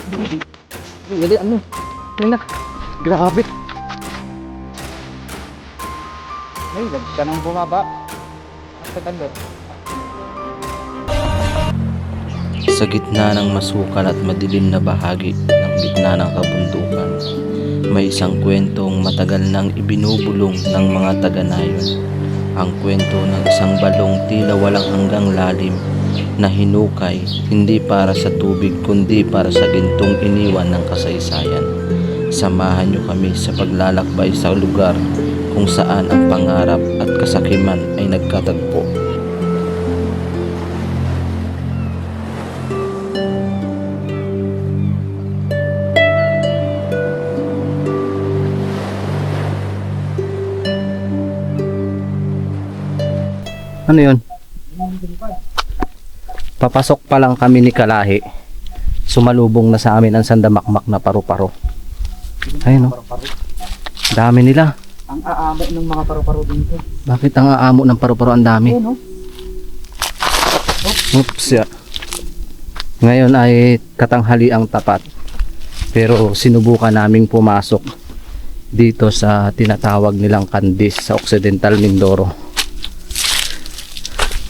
Dali, ano? Ayun na. Grabe. Ay, lag ka nang bumaba. Sa tandot. Sa gitna ng masukal at madilim na bahagi ng gitna ng kabundukan, may isang kwentong matagal nang ibinubulong ng mga taga-nayon. Ang kwento ng isang balong tila walang hanggang lalim na hinukay hindi para sa tubig kundi para sa gintong iniwan ng kasaysayan. Samahan niyo kami sa paglalakbay sa lugar kung saan ang pangarap at kasakiman ay nagkatagpo. Ano yun? Papasok pa lang kami ni Kalahi. Sumalubong na sa amin ang sandamakmak na paru-paro. Ayun, no? Dami nila. Ang aamo ng mga paru-paro dito. Bakit ang aamo ng paru-paro ang dami? Ayun, no? Oops, ya. Ngayon ay katanghali ang tapat. Pero sinubukan naming pumasok dito sa tinatawag nilang Kandis sa Occidental Mindoro.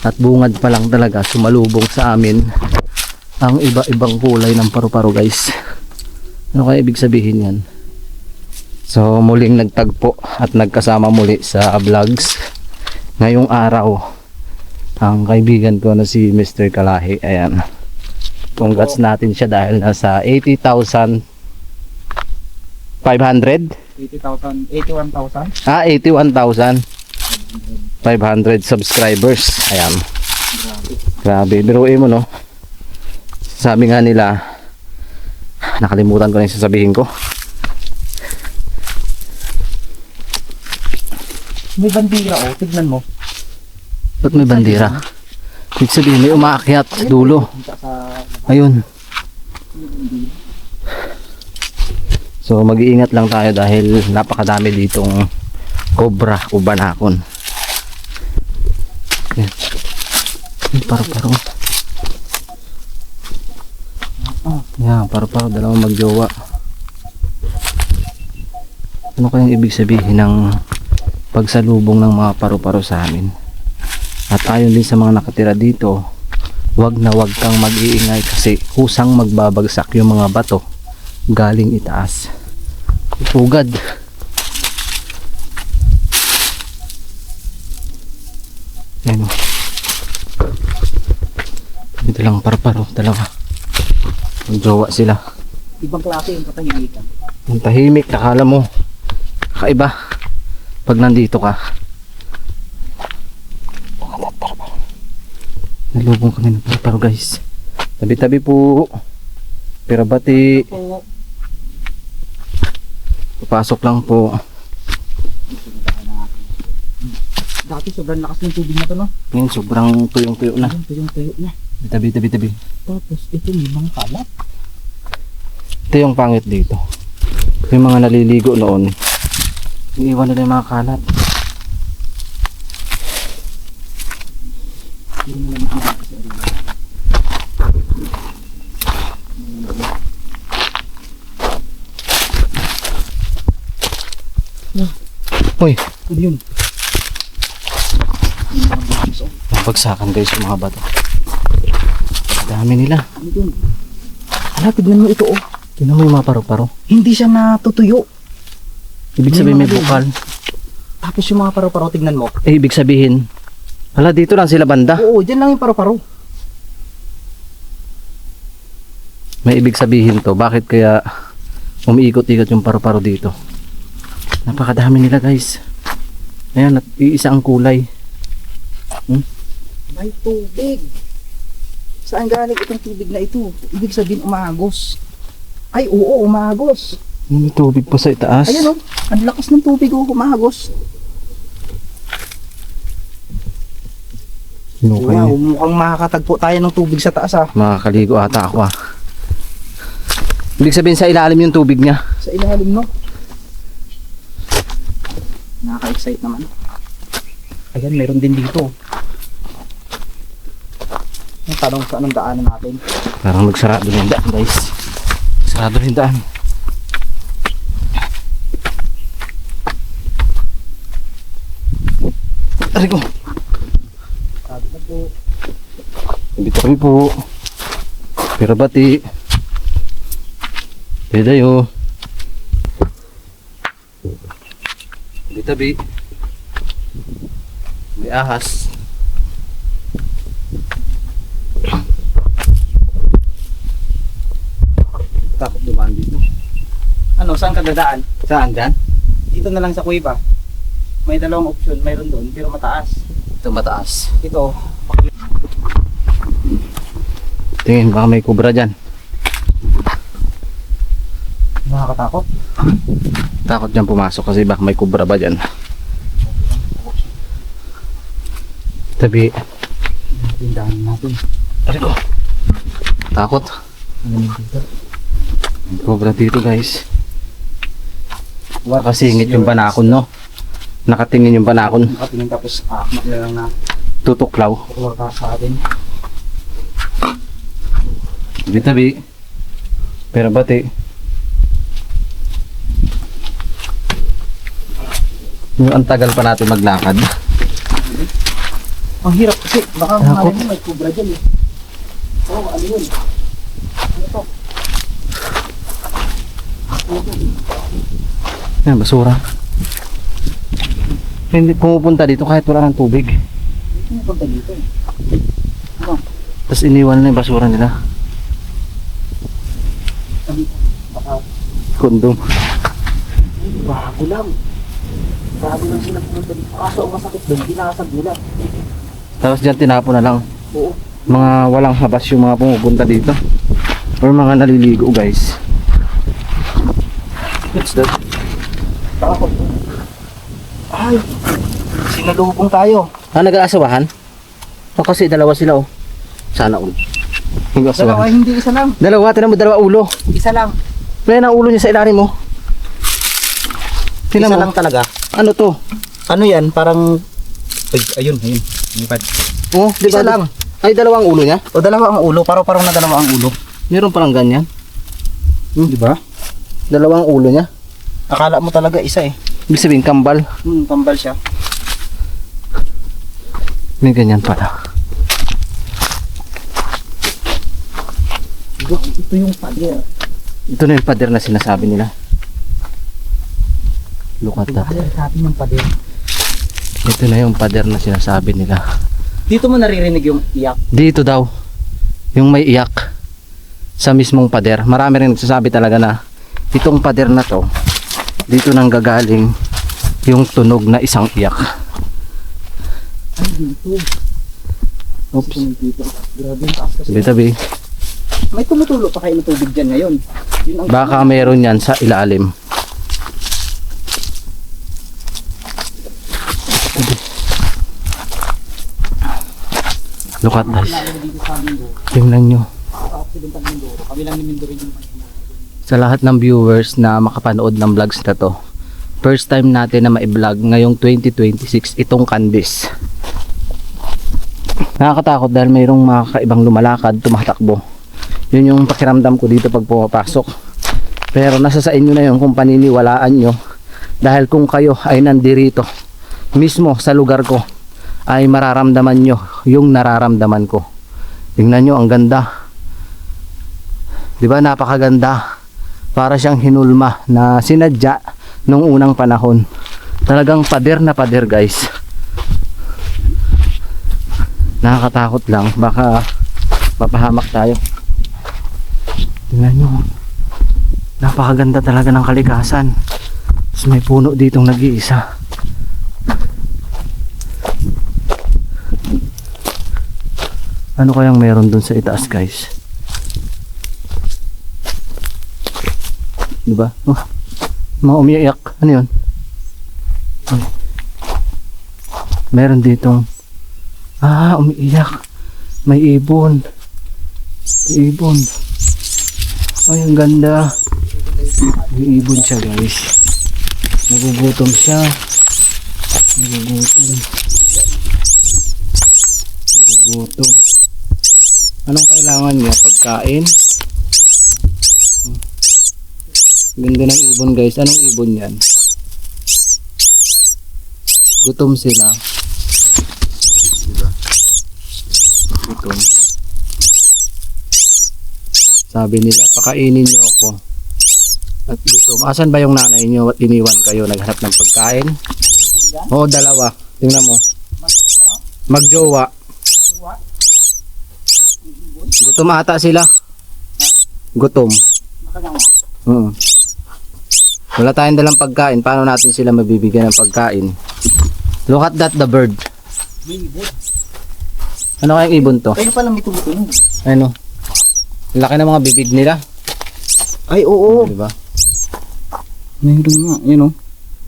At bungad pa lang talaga sumalubong sa amin ang iba-ibang kulay ng paru-paro, guys. Ano kaya ibig sabihin yan? So muling nagtagpo at nagkasama muli sa vlogs ngayong araw ang kaibigan ko na si Mr. Kalahi. Ayan, congrats natin siya dahil nasa 80,500 80,000, 81,000. 81,500 subscribers. Ayan, grabe, biruin mo, no? Sabi nga nila, nakalimutan ko na yung sasabihin ko. May bandira, oh. Tignan mo. Ba't may bandira? Ibig sabihin may umaakyat sa dulo. Ayun. So mag-iingat lang tayo dahil napakadami ditong cobra o banakon. Ayan. Ay, paru-paro. Yan, paru-paro, dalawang magjowa. Ano kayang ibig sabihin ng pagsalubong ng mga paru-paro sa amin? At ayon din sa mga nakatira dito, wag na wag kang mag-iingay kasi kusang magbabagsak yung mga bato galing itaas. Pugad. Ayan, dito lang paru-paro, dalawa. Magjowa sila. Ibang klase yung katahimikan. Ang tahimik, nakala mo kakaiba pag nandito ka. Nalubong kami ng paru-paro, guys. Tabi-tabi po. Pirabati. Po, Papasok lang po. dati sobrang lakas ng tubig na to, no? Ngayon sobrang tuyong-tuyo na. Ayun, tuyong-tuyo na. Tabi-tabi. Tapos ito may mga kalat. Ito yung pangit dito. Yung mga naliligo noon, iniwan nila yung mga kalat. Hindi mo lang makikita sa arena. Uy, Ano yun? Yung mga busis, oh. napagsakan, guys, yung mga bato. Dami nila. Ano yun? Ala, tignan mo ito, oh. Tingnan mo yung mga paru-paro. Hindi siya natutuyo. Ibig sabihin may bukal. Tapos yung mga paru-paro, tignan mo. Ibig sabihin, hala, dito lang sila banda. Oo, dyan lang yung paru-paro. May ibig sabihin to. Bakit kaya umiikot-ikot yung paru-paro dito? Napakadami nila, guys. Ayan, at iisa ang kulay. May tubig. Saan galing itong tubig na ito? Ibig sabihin umagos. Ay, oo, umagos. May tubig pa sa itaas. Ayan, oh. Ang lakas ng tubig, oh, umagos. Hinukay Wow, niya. mukhang makakatagpo tayo ng tubig sa taas, ah. Makakaligo ata ako, ah. Ibig sabihin sa ilalim yung tubig niya. Sa ilalim, no? Nakaka-excite naman. Ayan, meron din dito. Ang tanong sa anong daanan natin. Parang nagsarado na yung daan, guys. Sarado rin daan. Aray ko. Sabi na po. Tabi po. Pero bati. Pedayo. Tabi. May ahas. Takot dumaan dito. Ano, saan ka dadaan? Saan dyan? Dito na lang sa kuweba. May dalawang option, mayroon doon, pero mataas. Ito mataas. Ito, Tingin baka may kubra dyan. nakakatakot. Takot dyan pumasok kasi baka may kubra ba dyan. Tabi. Tindahan natin. Aray ko. Takot. May kubra dito guys. Nakasingit yung panakon no. Nakatingin yung panakon. Nakatingin tapos akmak na lang na Tutuklaw. kukuha ka sa atin. Tabi. Pero bati. Yung ang tagal pa natin maglakad. Ang hirap kasi, baka Takot. mga may kubra dyan eh. Oo, ano yun? Ano to? Yan, basura. Hindi pumupunta dito kahit wala ng tubig. Ano punta dito eh? Tapos iniwan na yung basura nila. Baka Kondom. bago lang. Bago lang sila pumunta dito. Kaso ang masakit doon, binasag nila. Tapos dyan tinapon na lang. Oo. Mga walang habas yung mga pumupunta dito. Or mga naliligo guys. What's that? Takot. Ay, sinalubong tayo. Ah, nag-aasawahan? O kasi dalawa sila oh. Sana all. Dalawa, Nag-aasawahan. hindi isa lang. Dalawa, tinan mo dalawa ulo. Isa lang. May ang ulo niya sa ilalim mo. Tinan Isa mo. lang talaga. Ano to? Ano yan? Parang... Ay, ayun. Yung pad. Oh, di ba? Isa lang. Ay, dalawang ulo niya? O dalawa ang ulo. Parang na dalawa ang ulo. Meron parang ganyan. Di ba? Dalawang ulo niya. Akala mo talaga isa eh. Ibig sabihin, kambal. Tambal siya. May ganyan pala. Ito yung pader. Ito na yung pader na sinasabi nila. Look at that. Sabi ng pader. Ito na yung pader na sinasabi nila. Dito mo naririnig yung iyak. Dito daw, yung may iyak sa mismong pader. Marami rin nagsasabi talaga na itong pader na to, dito nang gagaling yung tunog na isang iyak. Ay, dito. Oops. Dito. Grabe yung taas kasi. Tabi-tabi. May tumutulo pa kayo ng tubig dyan ngayon. Yun ang Baka meron yan sa ilalim. Look at this. dito sa Mindoro. Tingnan nyo. Sa Occidental Mindoro. Kami lang ni Mindoro yung Sa lahat ng viewers na makapanood ng vlogs na to, first time natin na ma-vlog ngayong 2026 itong Candice. Nakakatakot dahil mayroong mga kaibang lumalakad, tumatakbo. Yun yung pakiramdam ko dito pag pumapasok. Pero nasa sa inyo na yun kung paniniwalaan nyo. Dahil kung kayo ay nandirito mismo sa lugar ko, ay mararamdaman nyo yung nararamdaman ko. Tingnan nyo, ang ganda. Diba, napakaganda. Para siyang hinulma na sinadya nung unang panahon. Talagang pader na pader guys. Nakakatakot lang, baka mapahamak tayo. Tingnan nyo, napakaganda talaga ng kalikasan. Tapos may puno ditong nag-iisa. Ano kayang meron dun sa itaas guys? Diba? Oh, mga umiiyak. Ano yun? Ay. Meron ditong umiiyak. May ibon. May ibon. Ay, ang ganda. May ibon siya guys. Nagugutom siya. Nagugutom. Nagugutom. Anong kailangan niya? Pagkain? Ganda ng ibon guys. Anong ibon yan? Gutom sila. Diba? Gutom. Sabi nila, pakainin niyo ako. At gutom. Asan ba yung nanay niyo? At iniwan kayo? Naghanap ng pagkain? Oo, dalawa. Tingnan mo. Magjowa. Gutom ata sila. Gutom. Oo. Wala tayong dalang pagkain. Paano natin sila mabibigyan ng pagkain? Look at that, the bird. Ano kayang ibon to? Ayun pala may tumutunog. Ano? Laki ng mga bibig nila. Ay, oo. Diba? Mayroon nga, yun o.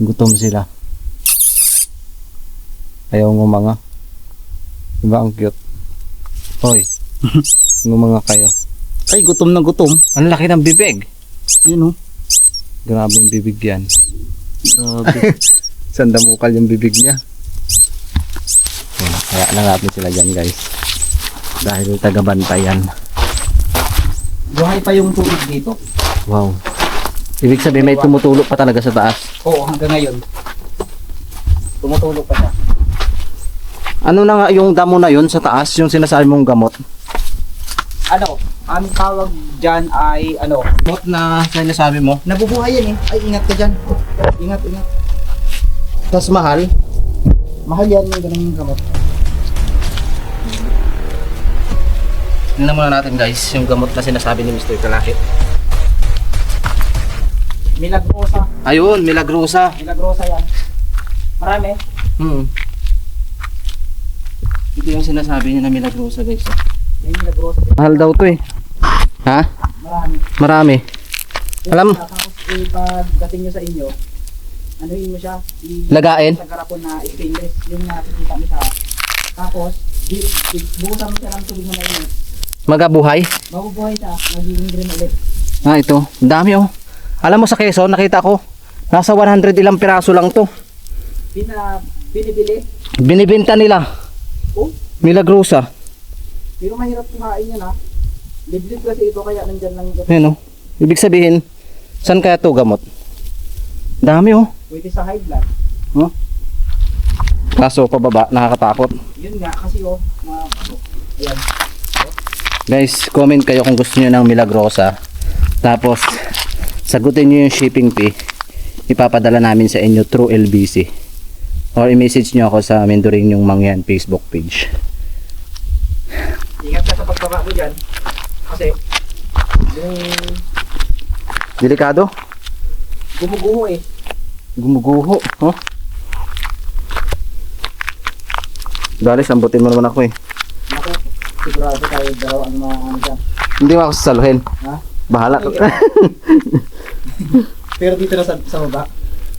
Gutom sila. Ayaw ngumanga. Diba ang cute? Hoy. Ngumanga kayo. Ay, gutom na gutom. Ang laki ng bibig. Yun o. Grabe yung bibig yan. Grabe. Sandamukal yung bibig niya. Kaya na natin sila dyan guys. Dahil taga-bantayan. Buhay pa yung tubig dito. Wow. Ibig sabihin may tumutulog pa talaga sa taas. Oo, hanggang ngayon. Tumutulog pa siya. Ano na nga yung damo na yun sa taas? Yung sinasabi mong gamot? Ano, ang tawag dyan ay ano, Gamot na sinasabi mo? nabubuhay yan eh. Ay, ingat ka dyan. Ingat, ingat. Tas mahal? Mahal yan yung ganung gamot. Tingnan muna natin guys yung gamot na sinasabi ni Mr. Kalakit. Milagrosa. Ayun, Milagrosa. Milagrosa yan. Marami. Ito yung sinasabi niya na Milagrosa guys. May milagrosa. Mahal daw to eh. Ha? Marami. Marami. Alam- Tapos pagdating nyo sa inyo, anuhin mo siya. Lagain? Sa garapon na stainless. Yung nakikita mo sa. Tapos, buhusan mo siya ng tubig na mainit. Magabuhay? Mabubuhay siya. Magiging green ulit. Ah, ito. Dami oh. Alam mo sa Quezon, nakita ko. Nasa 100 ilang piraso lang to. Binibili. Binibenta nila. Oh, Milagrosa. pero mahirap kuhain yan ha. Liblib kasi ito kaya nandyan lang ito. Ayan oh. Ibig sabihin, saan kaya to gamot? Dami oh. Pwede sa high blood. Kaso pababa, nakakatakot. Yun nga kasi oh. Ayan. Guys, comment kayo kung gusto niyo ng Milagrosa. Tapos, sagutin niyo yung shipping fee. Ipapadala namin sa inyo through LBC. Or i-message niyo ako sa Mendoring yung Mangyan Facebook page. Ingat ka sa pagbaba mo dyan. Kasi, yung Delikado? gumuguho eh. Gumuguho. Oh. Dali, sambutin mo naman ako eh. Naku, sigurado tayo dalawa ang mga ano dyan. Hindi mo ako sasaluhin. Ha? Bahala. Pero dito na sa baba.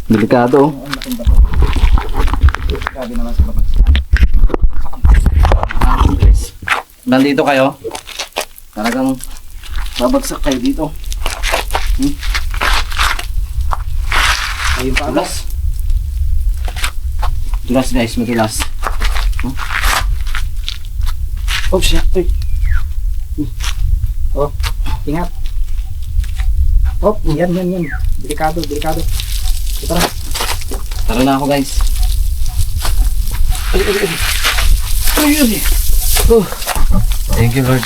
Delikado oh. Ang laking bato. Grabe naman sa baba. Nandito kayo. Talagang babagsak kayo dito. Ayun pa ako. Tulas. Tulas guys, matulas. Oh siya. Uy. Oh, ingat. Oh, yan. Delikado. Ito na. Tara na ako guys. Ay. Oh. Thank you Lord.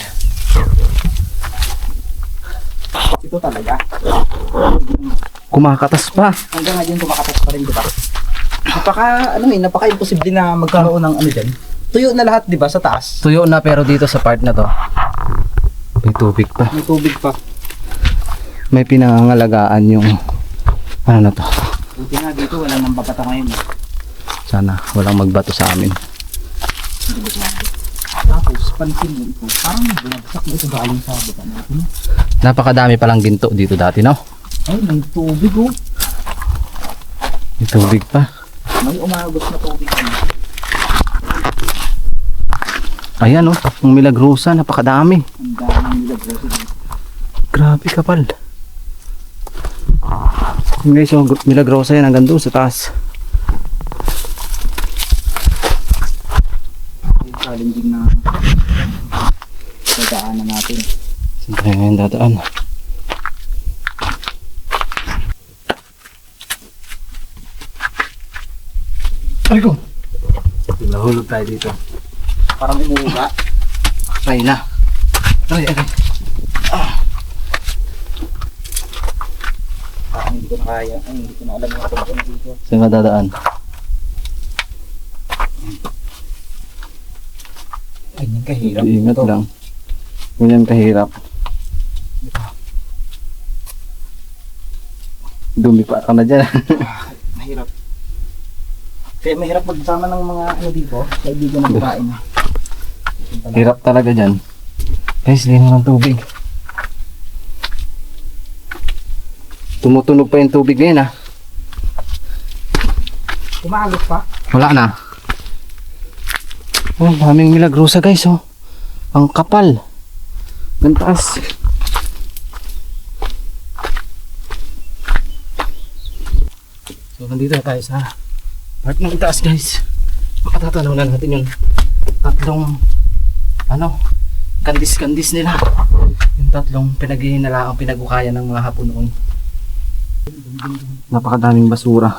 Ito talaga. Kumakatas pa. Hanggang ngayon kumakatas pa rin, di ba? Napaka-imposible na magkaroon ng ano dyan. Tuyo na lahat, di ba, sa taas? Tuyo na pero dito sa part na to may tubig pa. May tubig pa. May pinangangalagaan yung ano na to. Buti nga dito, walang nambabata ngayon. Sana walang magbato sa amin. Tapos, pansin mo ito, parang bumagsak na ito galing sa baba natin. Napakadami palang ginto dito dati, no? Ay, may tubig oh. May tubig pa. May umagos na tubig. Ayan oh, ang Milagrosa, napakadami. Ang daming milagrosa. Grabe kapal. Yun guys, oh, Milagrosa yan hanggang doon sa taas. Yung challenging na dadaanan natin. Saan tayo ngayon dadaan? Ay ko! Nahulog tayo dito. Parang umuuga. Try na. Ay. Parang hindi ko na kaya. Ay, hindi ko na alam yung kung dito. Saan ka dadaan? Ganyan kahirap. Ingat Ito. lang. Ganyan kahirap. Dumi pa ka na dyan. Mahirap. Kaya mahirap magsama ng mga ano dito. Kaibigan ng babae na. Hirap talaga dyan. Guys, linom ng tubig. Tumutunog pa yung tubig ngayon ah. Kumaagot pa. Wala na. Oh, daming milagrosa guys oh. Ang kapal. Ang taas. So nandito na tayo sa part ng taas guys. Makatatanaw na natin yung tatlong kandis-kandis nila. Yung tatlong pinaghihinala ang pinagukaya ng mga Hapon noon. Napakadaming basura.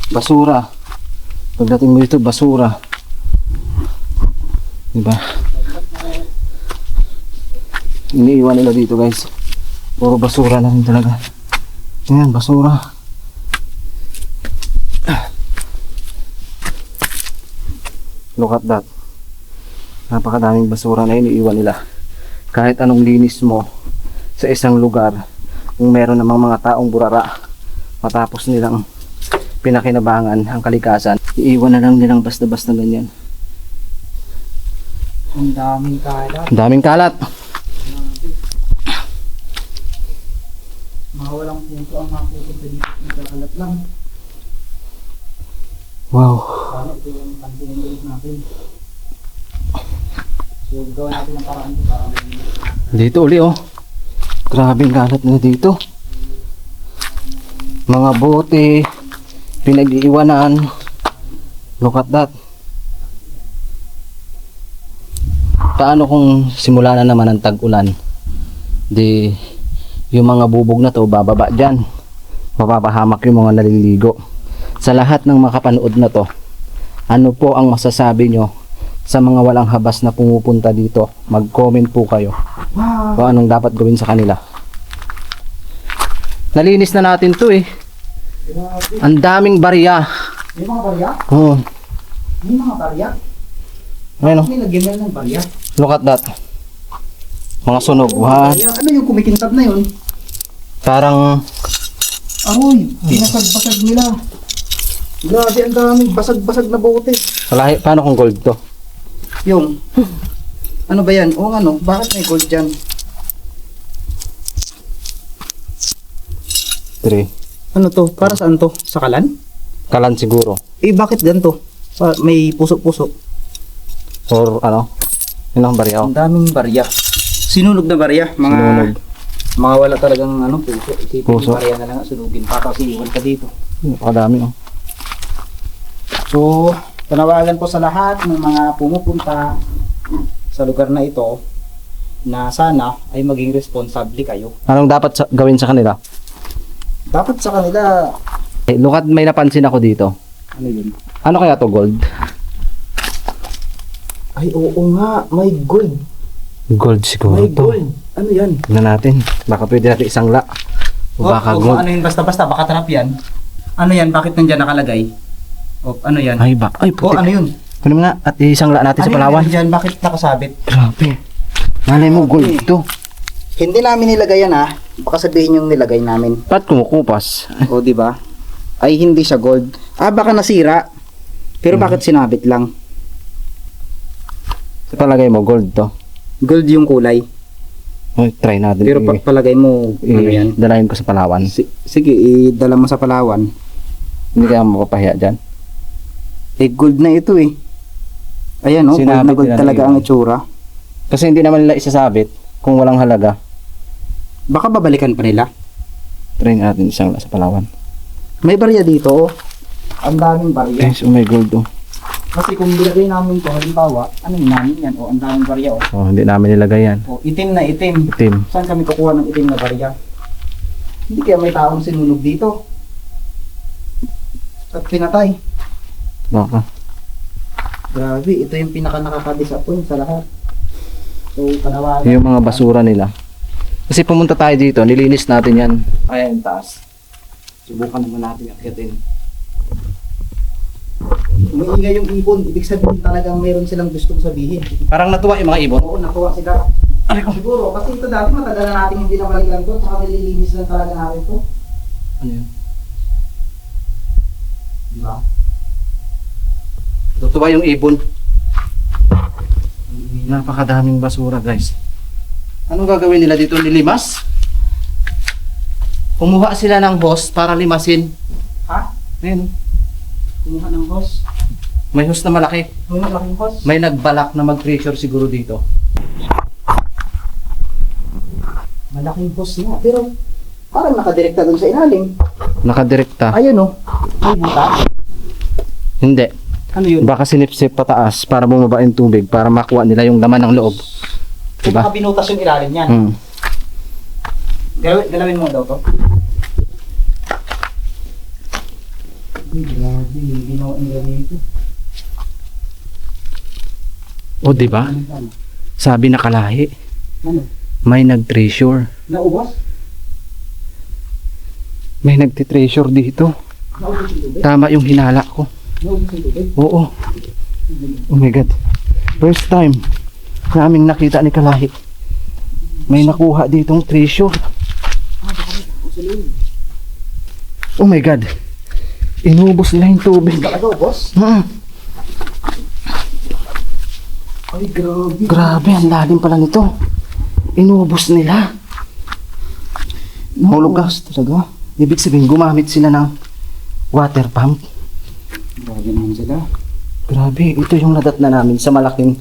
Basura. Pagdating mo dito, basura. Diba? Iniiwan nila dito guys. Puro basura na rin talaga. Ayan, basura. Look at that. Napakadaming basura na iniiwan nila. Kahit anong linis mo sa isang lugar, kung meron namang mga taong burara, matapos nilang pinakinabangan ang kalikasan, iiwan na lang nilang basta-basta ganyan. Ang daming kalat. Ang daming kalat. Mga walang puso ang mga pupunta dito. Nagkakalat lang. Wow. Sana ito yung pansin ulit natin. So gawin natin ang paraan ito para Dito uli oh. Grabing kalat na dito. Mga bote, pinag-iiwanan. Look at that. Paano kung simula na naman ang tag-ulan? Di yung mga bubog na to bababa dyan. Mapapahamak yung mga naliligo. Sa lahat ng makapanood na to, ano po ang masasabi nyo sa mga walang habas na pumupunta dito? Mag-comment po kayo wow. kung anong dapat gawin sa kanila. Nalinis na natin to eh. Grabe. Ang daming barya. May mga barya? Oh, May mga barya? ayun oh. May lagyan na ng barya. Look at that. Mga sunog. What? Barya. Ano yung kumikintab na yun? Parang Aroy, binasag-basag nila. Grabe, ang daming basag-basag na bote. paano kung gold to? Yung, ano ba yan? O ano, bakit may gold dyan? 3. Ano to? Para saan to? Sa kalan? Kalan siguro. Eh, bakit ganito? May puso-puso. Or ano? Yun ang barya oh. Ang daming barya. Sinunog na barya. Mga, Sinunog. mga wala talagang ano, puso. Isipin Puso. yung barya na lang nga, sunugin. Papasiwan ka dito. Napakadami oh. So, panawagan po sa lahat ng mga pumupunta sa lugar na ito na sana ay maging responsable kayo. Anong dapat gawin sa kanila? Dapat sa kanila, Eh, look at, may napansin ako dito. ano yun? Ano kaya to gold? Ay, oo nga, may gold. Gold siguro May to. gold. Ano yan? Tingnan natin. Baka pwede natin isang la. O baka gold. Ano yun, basta-basta, baka trap yan. Ano yan, bakit nandyan nakalagay? O, ano yan? Ay ba? Ay O, puti. ano yun? Kunin mo nga at isang la natin sa Ano Palawan. yan dyan, bakit nakasabit? Grabe. Malay mo gold to. Hindi namin nilagay yan ha. Baka sabihin yung nilagay namin. Ba't kumukupas? O, di ba? Ay, hindi siya gold. Ah, baka nasira. Pero bakit sinabit lang? Sa palagay mo gold to. Gold yung kulay. Ay, try natin. Pero pag palagay mo, ano yan? Dalayin ko sa Palawan. Sige, idala mo sa Palawan. Hindi kaya mapapahiya dyan. Eh, gold na ito eh. Ayan oh, gold na Sinabit gold nila talaga na ang yun. itsura. Kasi hindi naman nila isasabit kung walang halaga. Baka babalikan pa nila. Try natin isang la sa Palawan. May barya dito oh. Ang daming barya. Guys, oh my gold oh. Kasi kung bilagay namin to, halimbawa, ano yun namin yan? O, ang daming barya o. Oh, hindi namin nilagay yan. O, itim na itim. Itim. Saan kami kukuha ng itim na barya? Hindi kaya may taong sinunog dito. at pinatay. Baka. Grabe, ito yung pinaka nakaka-disappoint sa lahat. So, panawagan. Yung mga basura nila. Kasi pumunta tayo dito, nilinis natin yan. Ayan, taas. Subukan naman natin akyatin. Umiingay yung ibon, ibig sabihin talagang meron silang gustong sabihin. Parang natuwa yung mga ibon. Oo, nakuha sila. Siguro, kasi ito dati matagal na natin hindi nabalikan to, tsaka nililinis lang talaga natin to. Ano yun? Di ba? Natuwa yung ibon. Napakadaming basura guys. Anong gagawin nila dito? Nilimas? Kumuha sila ng hose para limasin. Ha? Ayun. Kumuha ng hose. May hose na malaki. May malaking hose. May nagbalak na mag-pressure siguro dito. Malaking hose nga, pero parang nakadirekta dun sa ilalim. Nakadirekta. Ayun o, may buta. Hindi. Ano yun? Baka sinipsip pataas para bumaba yung tubig para makuha nila yung laman ng loob. Diba? Diba? Baka binutas yung ilalim niyan. Hmm. Galawin mo daw to. Ay, grabe, ginawa nila dito. O diba? Sabi nakalahi. Ano? May nag-treasure. Naubos? May nagti-treasure dito. Naubos yung tubig? Tama yung hinala ko. Naubos yung tubig? Oo. Oh my God. First time naming nakita ni Kalahi. May nakuha ditong treasure. Oh my God. Inubos nila yung tubig. Talaga ubos? Ay, grabe. Grabe, ang lalim pala nito. Inubos nila. Hulugas talaga. Ibig sabihin, gumamit sila ng water pump. Grabe naman sila. Grabe, ito yung nadat na namin sa malaking.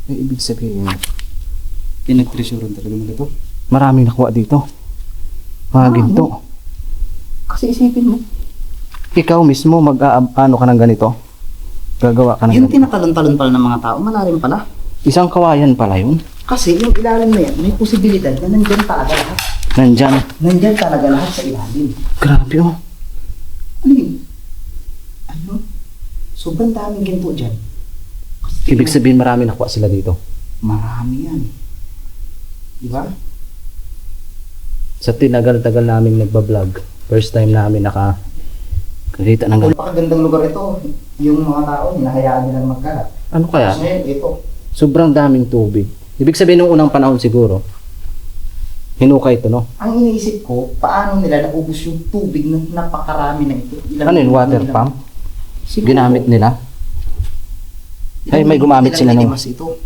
Ibig sabihin, Pinag-treasurean talaga nila to. maraming nakuha dito. Mga ginto. Kasi isipin mo, Ikaw mismo mag-ano ka ng ganito. Gagawa ka ng yung ganito. tinatalon-talon pala ng mga tao, malalim pala. Isang kawayan pala yun. Kasi yung ilalim na yan, may posibilidad na nandyan talaga lahat. Nandyan. Nandyan talaga lahat sa ilalim. Grabe oh. Ano yun? Ano? Sobrang daming ginto dyan. Kasi Ibig sabihin marami nakuha sila dito. marami yan. Diba? Sa tinagal-tagal namin nagbablog, first time namin nakakita ng ganito. Napakagandang lugar ito. Yung mga tao, hinahayaan nilang magkalat. Ano kaya? Tapos ngayon, ito. Sobrang daming tubig. Ibig sabihin nung unang panahon siguro, hinukay ito no? Ang iniisip ko, paano nila naubos yung tubig ng napakarami na ito? Ano yun, water pump? Ginamit nila? Ay, may gumamit sila ng... Mas ito.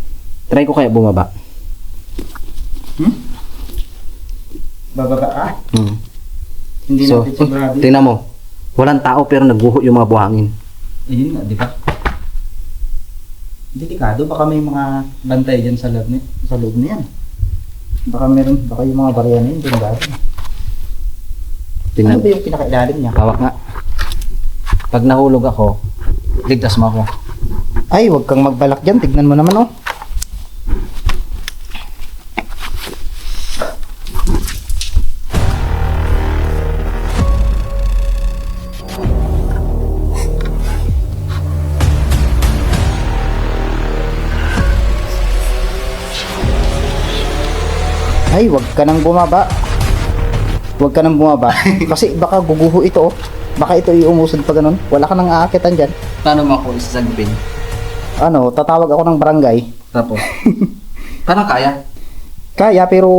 Try ko kaya bumaba. Bababa ka? Hmm. Hindi So, natin sigurado. tingnan mo. Walang tao pero nagguho yung mga buhangin. Ayun nga, di ba? Delikado, baka may mga bantay dyan sa loob na yan. Baka yung mga barya na yun, delikado. Tingnan. Ano ba yung pinakailalim niya? Hawak nga. Pag nahulog ako, ligtas mo ako. Ay, huwag kang magbalak dyan, tignan mo naman oh. Ay, wag ka nang bumaba. Huwag ka nang bumaba. Kasi baka guguho ito oh. Baka ito iumusod pa ganun. Wala ka nang aakitan dyan. Paano mo ako isasagpin? Ano, tatawag ako ng barangay. Tapos? Parang kaya. Kaya, pero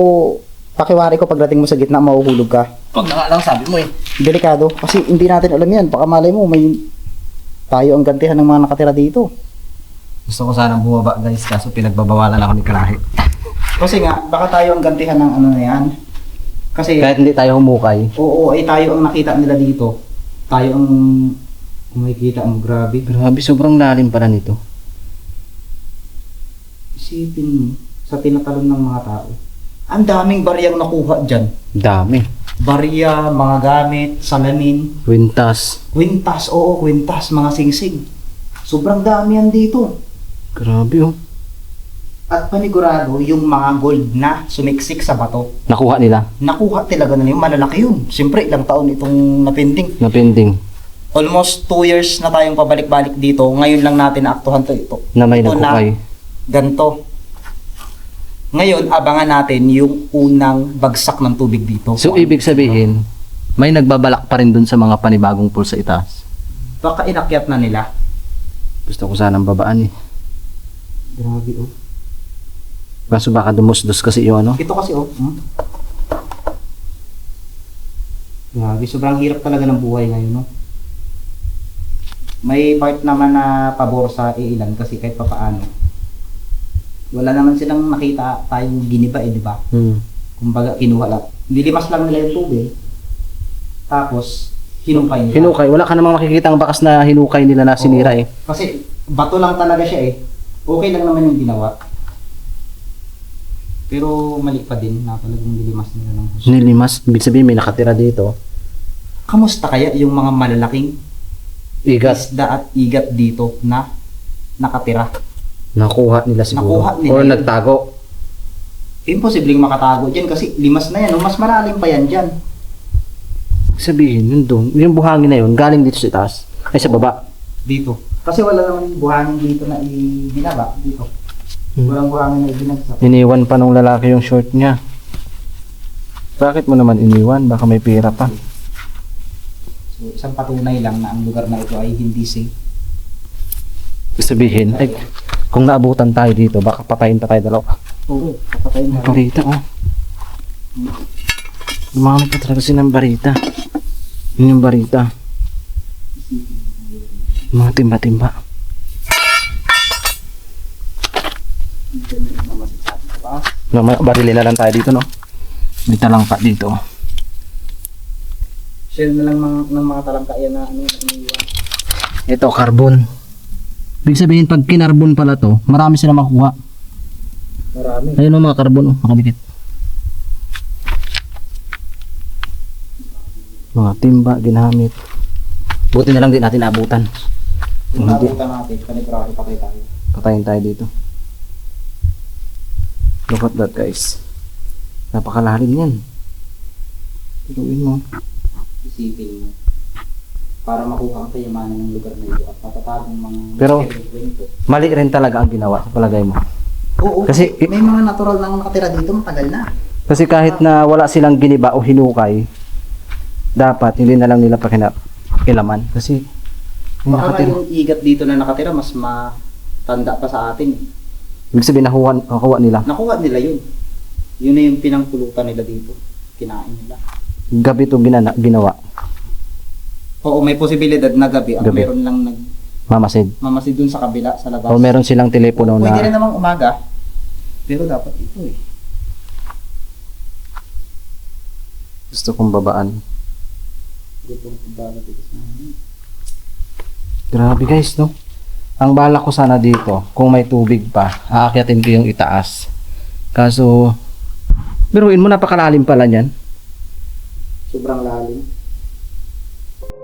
pakiwari ko pagdating mo sa gitna, mahuhulog ka. Pag na nga lang sabi mo eh. Delikado. Kasi hindi natin alam yan. Baka malay mo, may tayo ang gantihan ng mga nakatira dito. Gusto ko sanang bumaba guys, kaso pinagbabawalan ako ni Kalahi. Kasi nga, baka tayo ang gantihan ng ano na yan. Kasi, Kahit hindi tayo humukay. oo, ay tayo ang nakita nila dito. Tayo ang kumikita mo, grabe. Grabe, sobrang lalim pala nito. Isipin mo, sa tinatalon ng mga tao. Ang daming bariyang nakuha dyan. Dami. Barya, mga gamit, salamin, Kwintas. kwintas, oo, kwintas, mga singsing. Sobrang dami yan dito. Grabe oh. At panigurado, yung mga gold na sumiksik sa bato, Nakuha nila. nakuha talaga nila yung malalaki yun. Siyempre, ilang taon itong napinding. Napending. almost 2 years na tayong pabalik-balik dito. Ngayon lang natin naaktuhan to ito. Na may Ito naghukay. Ganto. Ngayon, abangan natin yung unang bagsak ng tubig dito. So ibig sabihin, may nagbabalak pa rin dun sa mga panibagong pool sa itaas. Baka inakyat na nila. Gusto ko sanang babaan eh. Grabe oh. Kaso baka dumusdos kasi yung ano. Ito kasi oh. Grabe, sobrang hirap talaga ng buhay ngayon no. May part naman na pabor sa ilan kasi kahit papaano. Wala naman silang nakita tayong giniba eh, di ba? Kumbaga kinuha lang. Nilimas lang nila yung tubig. Tapos hinukay nila. Hinukay. Wala ka namang makikita ang bakas na hinukay nila na sinira Oo. eh. Kasi bato lang talaga siya eh. Okay lang naman yung ginawa. Pero mali pa din na talagang nilimas nila ng husto. Nilimas. Ibig sabihin may nakatira dito. Kamusta kaya yung mga malalaking Igat. isda at igat dito na nakatira? Nakuha nila siguro. Nakuha nila Or yun. nagtago. Imposibleng makatago dyan kasi limas na yan. No? Mas malalim pa yan dyan. Ibig sabihin, yun doon. Yung buhangin na yun, galing dito sa taas. Ay sa baba. Dito. Kasi wala naman buhangin dito na ibinaba. Dito. Walang buhangin na ibinagsak. Iniwan pa nung lalaki yung short niya. Bakit mo naman iniwan? Baka may pera pa. So, isang patunay lang na ang lugar na ito ay hindi safe. Ibig sabihin, ay, kung naabutan tayo dito, baka patayin pa tayo dalawa. Oo, papatayin May na. barita, oh. Gumamit pa talaga siya ng barita. Yun yung barita. Mga timba-timba. Barilin na lang tayo dito, no? May talangka dito. Shell na lang ng mga talangkaya na ano iniiwan. Ito, carbon. Ibig sabihin, pag kinarbon pala to, marami sila makuha. Marami. Ayun ang mga carbon, oh, makadikit. Mga timba, ginamit. Buti na lang din natin naabutan. Kung Hindi. nabutan natin, panigurado patay tayo. Patayin tayo dito. Look at that, guys. Napakalalim yan. Turuin mo. Isipin mo. Para makuha ang kayamanan ng lugar na ito at matatagong mga Pero- kwento. Mali rin talaga ang ginawa sa palagay mo. Oo, Kasi- may mga natural nang nakatira dito matagal na. Kasi kahit na wala silang giniba o hinukay, dapat hindi na lang nila ilaman. Kasi may Baka nga nakatira. yung igat dito na nakatira mas matanda pa sa atin. Ibig sabihin, nakuha nila. Nakuha nila yun. Yun na yung pinangpulutan nila dito. Kinain nila. Gabi to ginawa. Oo, may posibilidad na gabi. Ang Gabi. meron lang Mamasid. nagmamasid dun sa kabila, sa labas. O meron silang telepono Pwede rin na namang umaga. Pero dapat ito eh. gusto kong babaan. Gutong dagat ito sa amin. Grabe guys, no? Ang bala ko sana dito, kung may tubig pa, aakyatin ko yung itaas. Kaso, biruin mo, napakalalim pala niyan. Sobrang lalim.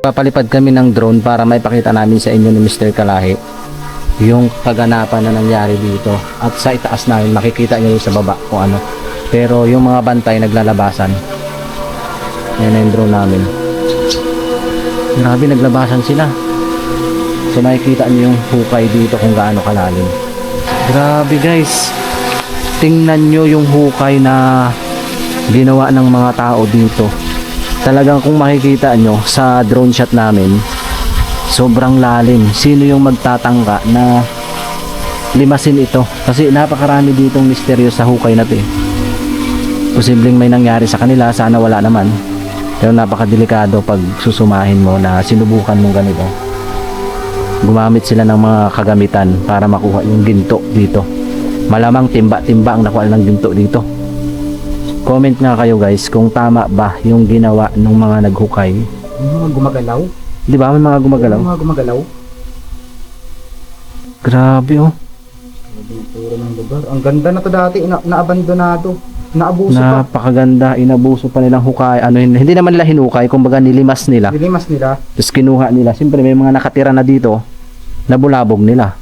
Papalipad kami ng drone para maipakita namin sa inyo ni Mr. Kalahi yung kaganapan na nangyari dito. At sa itaas namin, makikita nyo yung sa baba kung ano. Pero yung mga bantay naglalabasan. Yan na yung drone namin. Grabe, naglabasan sila. So makikita nyo yung hukay dito kung gaano kalalim. Grabe guys. Tingnan nyo yung hukay na ginawa ng mga tao dito. Talagang kung makikita nyo sa drone shot namin, sobrang lalim. Sino yung magtatangka na limasin ito? Kasi napakarami ditong misteryo sa hukay na to eh. Posibleng may nangyari sa kanila, sana wala naman. Pero napakadelikado pag susumahin mo na sinubukan mong ganito. Gumamit sila ng mga kagamitan para makuha yung ginto dito. Malamang timba-timba ang nakuha ng ginto dito. Comment nga kayo guys kung tama ba yung ginawa ng mga naghukay. Yung mga gumagalaw? Di ba may mga gumagalaw? Yung mga gumagalaw? Grabe oh. Puro ng lugar. Ang ganda na to dati, naabandonado. Naabuso pa. Napakaganda, inabuso pa nilang hukay. Ano, hindi naman nila hinukay, kumbaga nilimas nila. Nilimas nila. Tapos kinuha nila. Siyempre may mga nakatira na dito, nabulabog nila.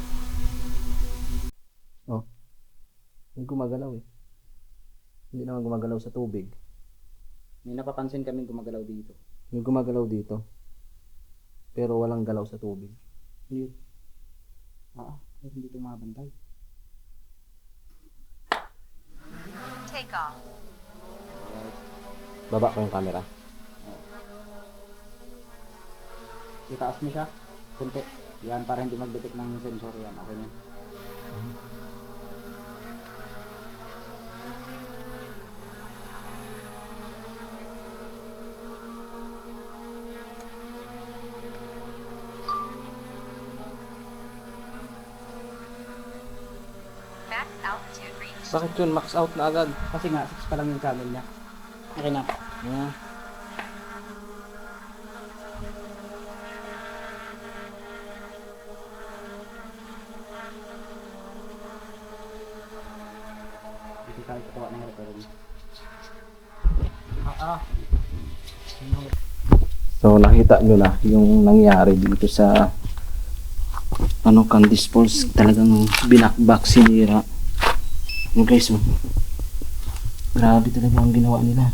Oh. May gumagalaw eh. Hindi naman gumagalaw sa tubig. May napapansin kaming gumagalaw dito. May gumagalaw dito. pero walang galaw sa tubig. Yun. Hindi ito mabantay. Take off. Baba ko yung camera. Itaas mo siya. Kunti. Yan, para hindi mag-detect ng sensor yan. Okay na. Max altitude reached. Bakit yun? Max out na agad. Kasi nga, 6 pa lang yung channel niya. Okay na. Yeah. Hindi tayo kukuha ng recording. So nakita nyo na yung nangyari dito sa Candis Falls. Talagang binakbak, sinira. Yun guys, oh. Grabe talaga ang ginawa nila.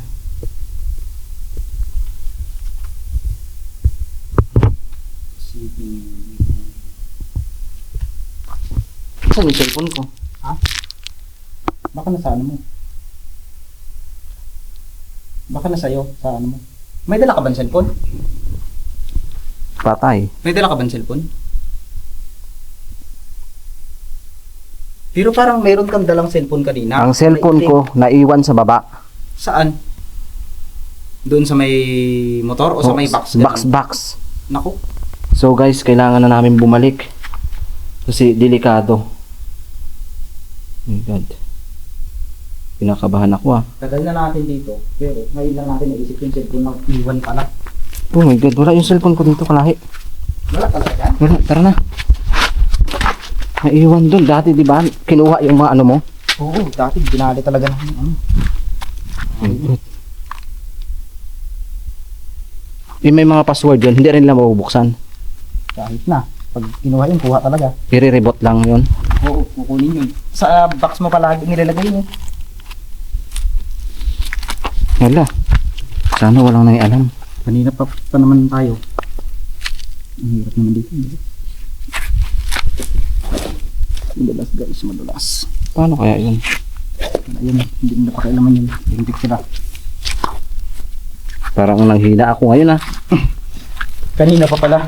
Saan yung cellphone ko? Baka nasa ano mo? Baka nasa iyo sa ano mo? May dala ka ba ng cellphone? Patay. May dala ka ba ng cellphone? Pero parang mayroon kang dalang cellphone kanina. Ang cellphone May- ko naiwan sa baba. Saan? Doon sa may motor o sa may box? Box. Naku. So guys, kailangan na namin bumalik. Kasi delikado. Oh my God. Pinakabahan ako ah. Tagal na natin dito. Pero ngayon lang natin naisip yung cellphone na iwan pala. Oh my God, wala yung cellphone ko dito kalahi. Wala talaga yan? Wala, tara na. Naiwan doon. Dati di ba kinuha yung mga ano mo? Oo, dati binali talaga ng ano. Yung may mga password yun, hindi rin nila mabubuksan. Kahit na. Pag kinuha yun, kuha talaga. I-rebot lang yun. Oo, kukunin yun. Sa box mo palagi nilalagay yun. Wala. Sana walang naialam. Kanina pa naman tayo. Ang hirap naman dito. Madulas guys, madulas. Paano kaya yun? Ayun, hindi mo napakialaman yun. Lintik sila. Parang nanghina ako ngayon ah. Kanina pa pala.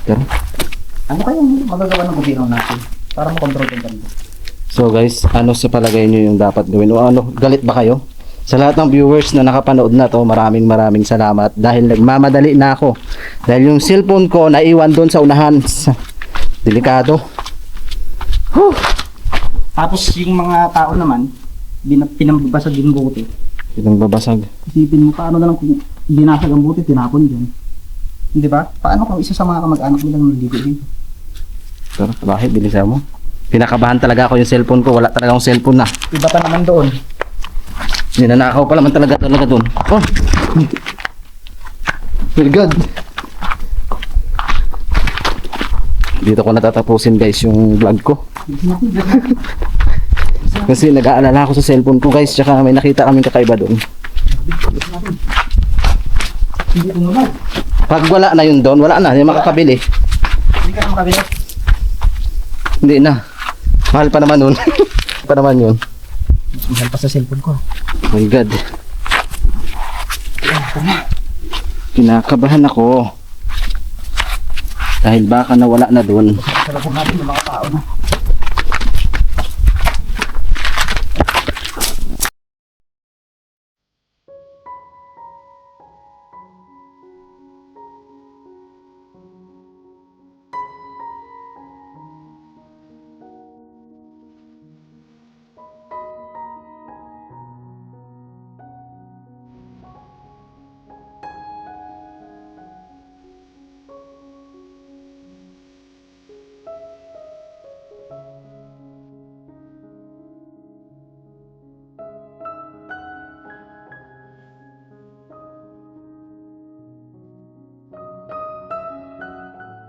Pero, Ano kayang magagawa ng gobyerno natin para makontrol yung ganito? so guys, ano sa palagay nyo yung dapat gawin? O ano, galit ba kayo? Sa lahat ng viewers na nakapanood na to, maraming salamat dahil nagmamadali na ako. Dahil yung cellphone ko naiwan doon sa unahan. Delikado. Whew. Tapos yung mga tao naman, pinambabasag yung bote. Itong babasag. Isipin mo, paano na lang kung binasag ang bote, tinapon dyan. Di ba? Paano kung isa sa mga kamag-anak nilang nandito dito? Pero bakit bilisan mo? Pinakabahan talaga ako yung cellphone ko. Wala talaga akong cellphone na. Iba pa naman doon. Ninanakaw pa naman talaga doon. Oh! Very good. Dito ko natatapusin guys yung vlog ko. Kasi nag-aalala ako sa cellphone ko guys. Tsaka may nakita kaming kakaiba doon. Hindi ko naman. Pag wala na yun doon, wala na. Hindi makakabili. Hindi ka makabili. Hindi na. Mahal pa naman nun. pa naman yun. Mahal pa sa cellphone ko. Oh my God. Kinakabahan ako. Dahil baka nawala na doon. Sa labog natin yung mga tao na.